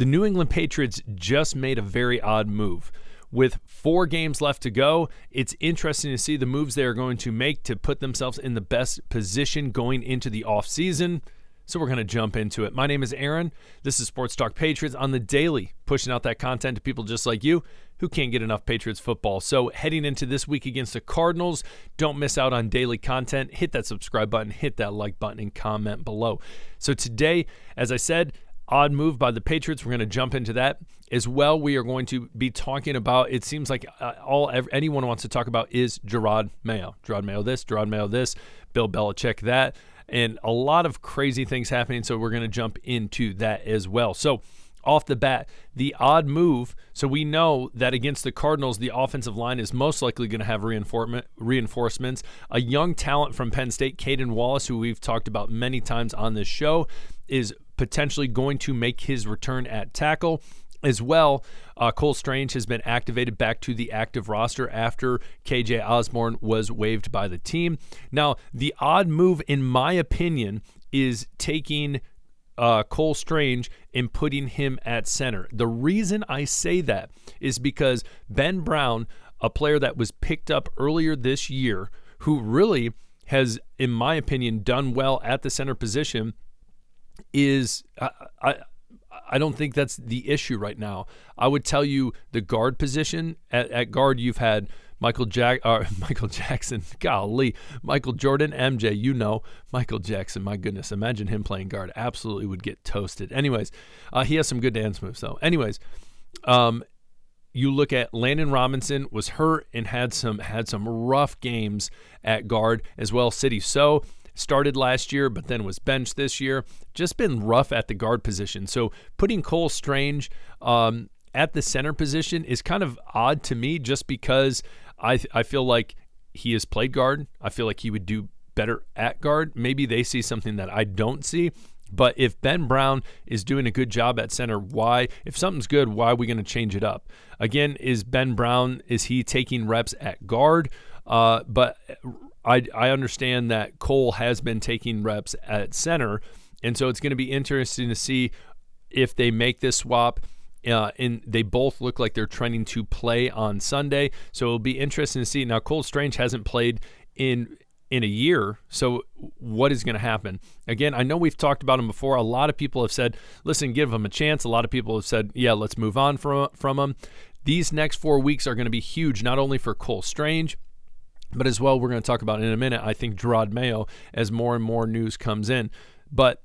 The New England Patriots just made a very odd move. With 4 games left to go, it's interesting to see the moves they are going to make to put themselves in the best position going into the offseason. So we're going to jump into it. My name is Aaron. This is Sports Talk Patriots on the daily, pushing out that content to people just like you who can't get enough Patriots football. So heading into this week against the Cardinals, don't miss out on daily content. Hit that subscribe button, hit that like button, and comment below. So today, as I said, odd move by the Patriots. We're going to jump into that as well. We are going to be talking about, it seems like anyone wants to talk about is Jerod Mayo. Jerod Mayo this, Jerod Mayo this, Bill Belichick that, and a lot of crazy things happening. So we're going to jump into that as well. So off the bat, the odd move. So we know that against the Cardinals, the offensive line is most likely going to have reinforcements. A young talent from Penn State, Caden Wallace, who we've talked about many times on this show, is potentially going to make his return at tackle. As well, Cole Strange has been activated back to the active roster after KJ Osborne was waived by the team. Now, the odd move, in my opinion, is taking Cole Strange and putting him at center. The reason I say that is because Ben Brown, a player that was picked up earlier this year, who really has, in my opinion, done well at the center position, is I don't think that's the issue right now. I would tell you the guard position. At guard, you've had Michael Jackson, golly, Michael Jordan, MJ, Michael Jackson, my goodness, imagine him playing guard. Absolutely would get toasted. Anyways, he has some good dance moves, though. Anyways, you look at Landon Robinson was hurt and had some rough games at guard as well. City So started last year, but then was benched this year. Just been rough at the guard position. So putting Cole Strange at the center position is kind of odd to me, just because I feel like he has played guard. I feel like he would do better at guard. Maybe they see something that I don't see. But if Ben Brown is doing a good job at center, if something's good, why are we going to change it up? Again, is he taking reps at guard? But I understand that Cole has been taking reps at center, and so it's going to be interesting to see if they make this swap. And they both look like they're trending to play on Sunday, so it'll be interesting to see. Now, Cole Strange hasn't played in a year, so what is going to happen? Again, I know we've talked about him before. A lot of people have said, listen, give him a chance. A lot of people have said, yeah, let's move on from him. These next 4 weeks are going to be huge, not only for Cole Strange, but as well, we're going to talk about in a minute, I think, Jerod Mayo, as more and more news comes in. But,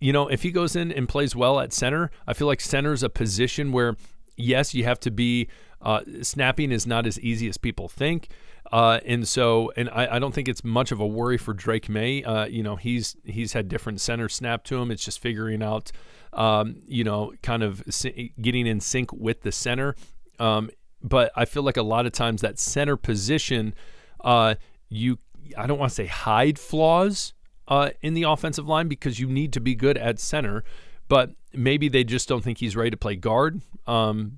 if he goes in and plays well at center, I feel like center is a position where, yes, you have to be snapping is not as easy as people think. And I don't think it's much of a worry for Drake May. He's had different center snap to him. It's just figuring out, kind of getting in sync with the center. But I feel like a lot of times that center position, I don't want to say hide flaws in the offensive line, because you need to be good at center, but maybe they just don't think he's ready to play guard.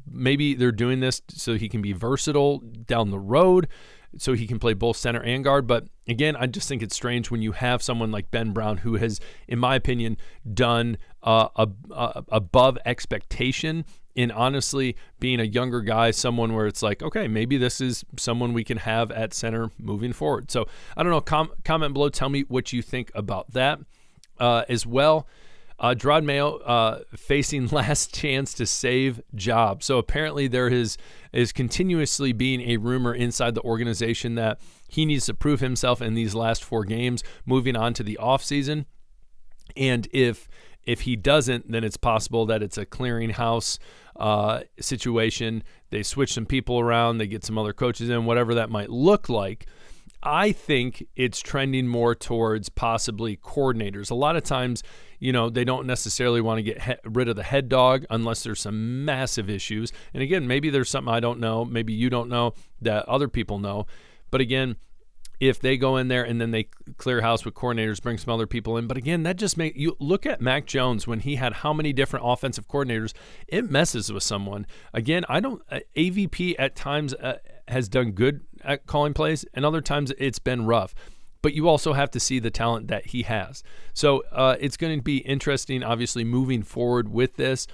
Maybe they're doing this so he can be versatile down the road, so he can play both center and guard. But again, I just think it's strange when you have someone like Ben Brown, who has, in my opinion, done above expectation. And honestly, being a younger guy, someone where it's like, okay, maybe this is someone we can have at center moving forward. So I don't know. Comment below. Tell me what you think about that as well. Jerod Mayo facing last chance to save job. So apparently there is continuously being a rumor inside the organization that he needs to prove himself in these last 4 games moving on to the offseason. And if he doesn't, then it's possible that it's a clearinghouse situation. They switch some people around, they get some other coaches in, whatever that might look like. I think it's trending more towards possibly coordinators. A lot of times, they don't necessarily want to get rid of the head dog unless there's some massive issues. And again, maybe there's something I don't know, maybe you don't know that other people know. But again, if they go in there and then they clear house with coordinators, bring some other people in. But again, that just makes you look at Mac Jones when he had how many different offensive coordinators. It messes with someone. Again, AVP at times has done good at calling plays, and other times it's been rough. But you also have to see the talent that he has. So it's going to be interesting, obviously, moving forward with this.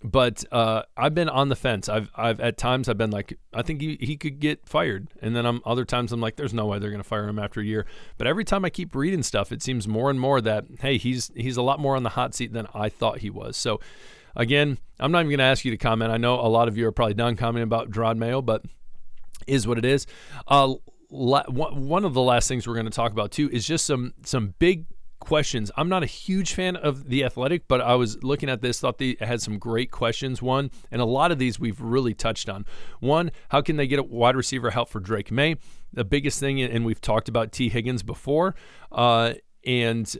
But I've been on the fence. I've at times I've been like, I think he could get fired, and then other times I'm like, there's no way they're going to fire him after a year. But every time I keep reading stuff, it seems more and more that hey, he's a lot more on the hot seat than I thought he was. So again, I'm not even going to ask you to comment. I know a lot of you are probably done commenting about Jerod Mayo, but is what it is. One of the last things we're going to talk about too is just some big questions. I'm not a huge fan of The Athletic, but I was looking at this, thought they had some great questions. One, and a lot of these we've really touched on. One, how can they get a wide receiver help for Drake May? The biggest thing, and we've talked about T. Higgins before, and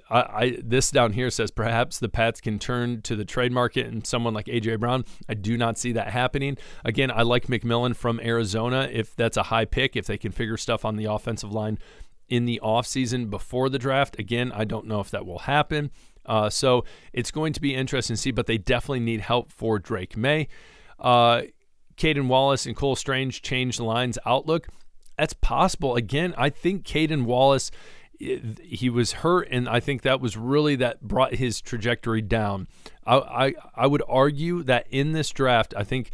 this down here says perhaps the Pats can turn to the trade market and someone like A.J. Brown. I do not see that happening. Again, I like McMillan from Arizona if that's a high pick, if they can figure stuff on the offensive line in the offseason before the draft. Again, I don't know if that will happen. So it's going to be interesting to see, but they definitely need help for Drake May. Caden Wallace and Cole Strange changed the line's outlook. That's possible. Again, I think Caden Wallace, he was hurt, and I think that was really that brought his trajectory down. I would argue that in this draft, I think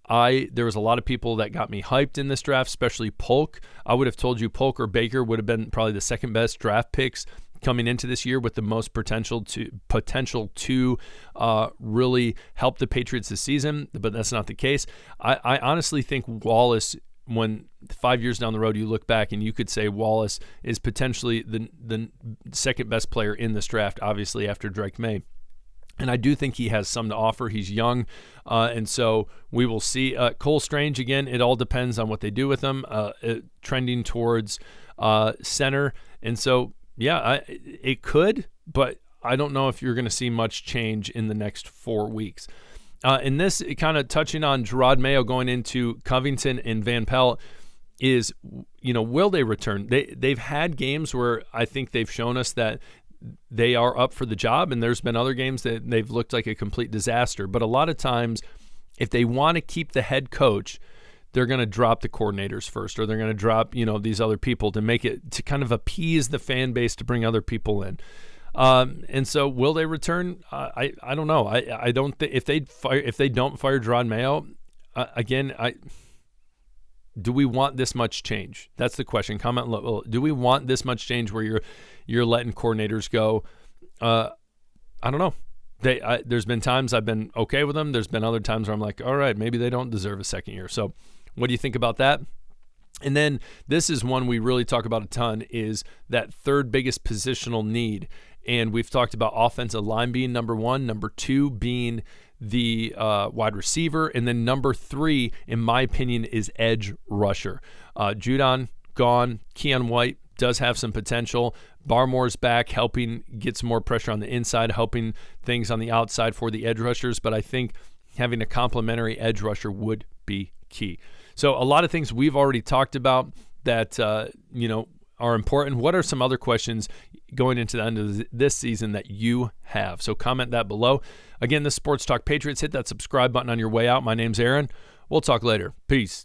there was a lot of people that got me hyped in this draft, especially Polk. I would have told you Polk or Baker would have been probably the second best draft picks coming into this year with the most potential to really help the Patriots this season, but that's not the case. I honestly think Wallace, when 5 years down the road you look back and you could say Wallace is potentially the second best player in this draft, obviously after Drake May. And I do think he has some to offer. He's young, and so we will see. Cole Strange, again, it all depends on what they do with him, trending towards center. And so, yeah, it could, but I don't know if you're going to see much change in the next 4 weeks. And this, kind of touching on Jerod Mayo going into Covington and Van Pelt, is, will they return? They've had games where I think they've shown us that they are up for the job, and there's been other games that they've looked like a complete disaster. But a lot of times, if they want to keep the head coach, they're going to drop the coordinators first, or they're going to drop, these other people to make it, to kind of appease the fan base to bring other people in. And so will they return? I don't know. I don't think if they don't fire Jerod Mayo, again, do we want this much change? That's the question. Comment below. Do we want this much change where you're letting coordinators go? I don't know. There's been times I've been okay with them. There's been other times where I'm like, all right, maybe they don't deserve a second year. So what do you think about that? And then this is one we really talk about a ton, is that third biggest positional need. And we've talked about offensive line being number one, number two being the wide receiver, and then number three, in my opinion, is edge rusher. Judon gone. Keon White does have some potential. Barmore's back, helping get some more pressure on the inside, helping things on the outside for the edge rushers. But I think having a complementary edge rusher would be key. So a lot of things we've already talked about that are important. What are some other questions going into the end of this season that you have? So comment that below. Again, this is Sports Talk Patriots. Hit that subscribe button on your way out. My name's Aaron. We'll talk later. Peace.